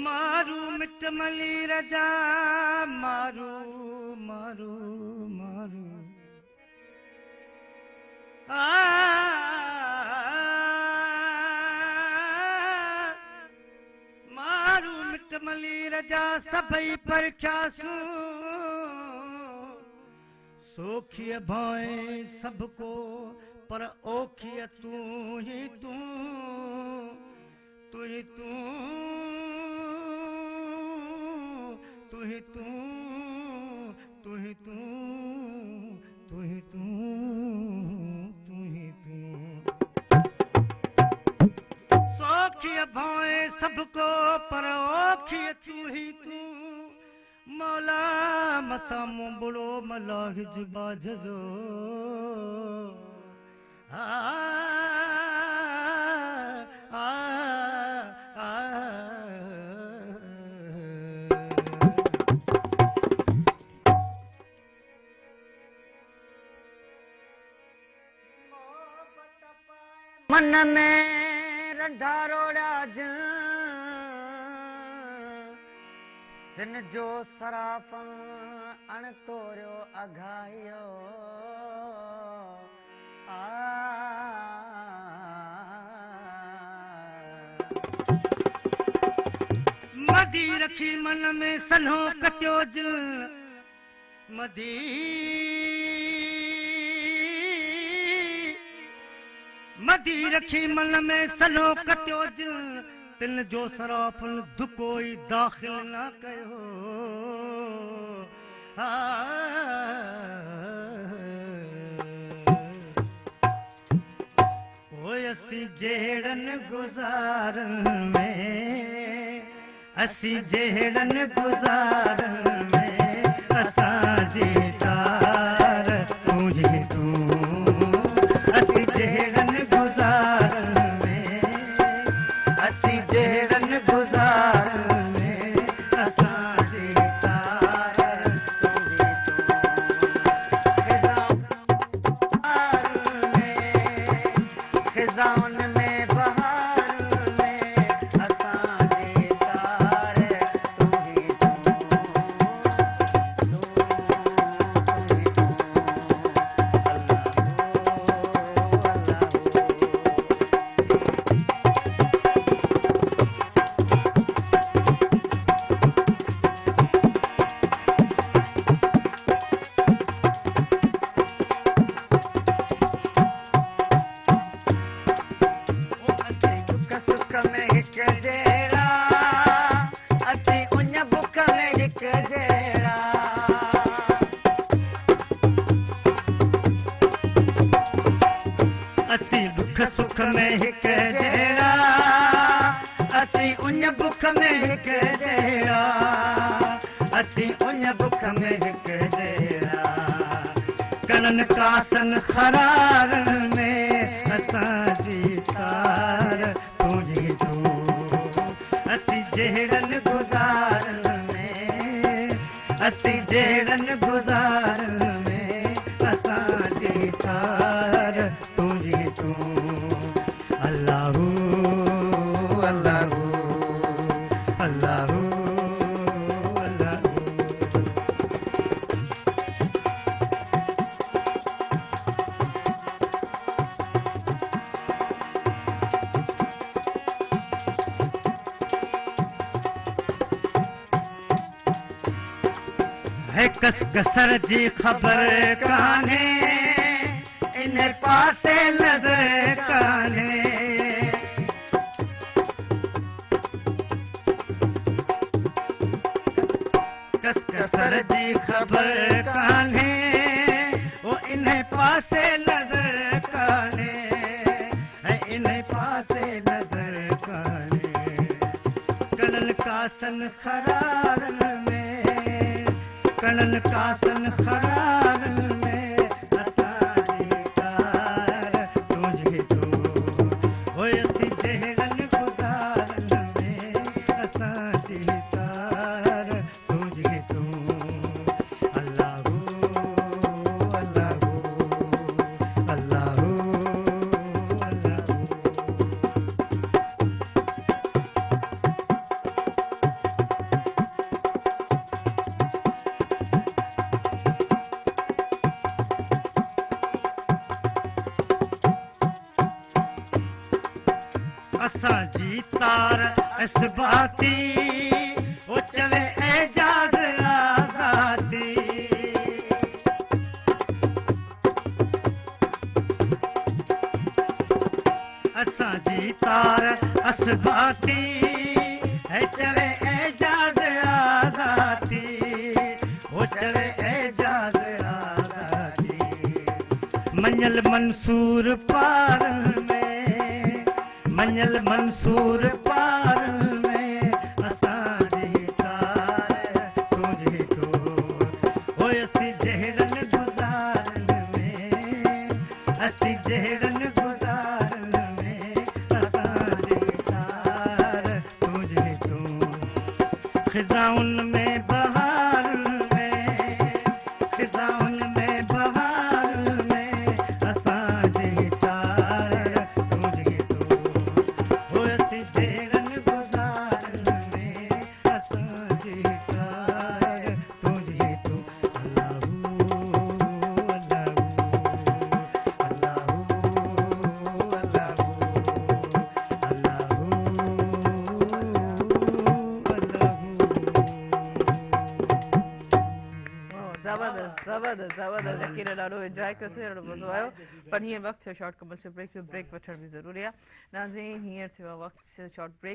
मारू मिट मली रजा मारू मारू मारू मारू मिट मली रजा सभई परख्यासूं सोखिय भाए सबको पर ओखिय तू ही तू तू ही तू तू ही तू तू ही तू तू ही तू तू ही तू सोखिय भाए सबको पर ओखिय तू ही तू मौला मथा मुंबड़ो मलाहिज बाजो मन में रंधारोड़ा दिन जो सराफन अण तोरियो अघायो मदी रखी मन में सन्हो कटियो दिल मदी मदी रखी मन में सन्हो कटियो दिल तिन जो सराफन दुकोई दाखिल न कयो ओए असी जेड़न गुज़ारन में असी जेड़न गुज़ारन में असां जी तार तुझी तू असी जेड़न गुज़ारन में असी जेड़न गुज़ारन में असां जी तार तुझी तू खिज़ाउन में बहार में असां जी तार तुझी सुख में हिक जहिड़ा असी उन बुख में हिक जहिड़ा असी उन बुख में हिक जहिड़ा कनन कासन खरारन में असां जी तार तुझी तू असी जहिड़न गुज़ारन में असी जहिड़न गुज़ारन में असां जी तार तुझी तू अल्लाहू अल्लाहू अल्लाहू अल्लाहू है कसर जी ख़बर कान्हे इन पासे नज़र कान्हे कसर जी ख़बर कान्हे वो इन पासे नज़र कान्हे इन पासे नज़र कान्हे कनन कासन खरारन में कनन कासन खरारन में असां जी तार तुझी तू होए असी जहिड़ा असां जी तार असबाती ओ चवे एजाज आजादी असां जी तार असबाती है चवे एजाज आजादी ओ चवे एजाज आजादी मंजल मंसूर पार में मंजल मंसूर पार में असां जी तार तुझे तो ओए असी जहरन गुज़ारन में असी जहरन गुज़ारन में असां जी तार तुझे तो खिज़ाउन में बहार में खिज़ाउन में बहार में असां जी तार तुझे तो ओए असी जहरन गुज़ारन में असां जी तार तुझे तो ज़बरदस्त यकीनन ॾाढो एंजॉय कयोसीं ॾाढो मज़ो आयो पर हींअर वक़्तु थियो शॉर्ट कमर्शियल ब्रेक जो ब्रेक वठण बि ज़रूरी आहे नाज़रीन हींअर थियो आहे वक़्तु शॉर्ट ब्रेक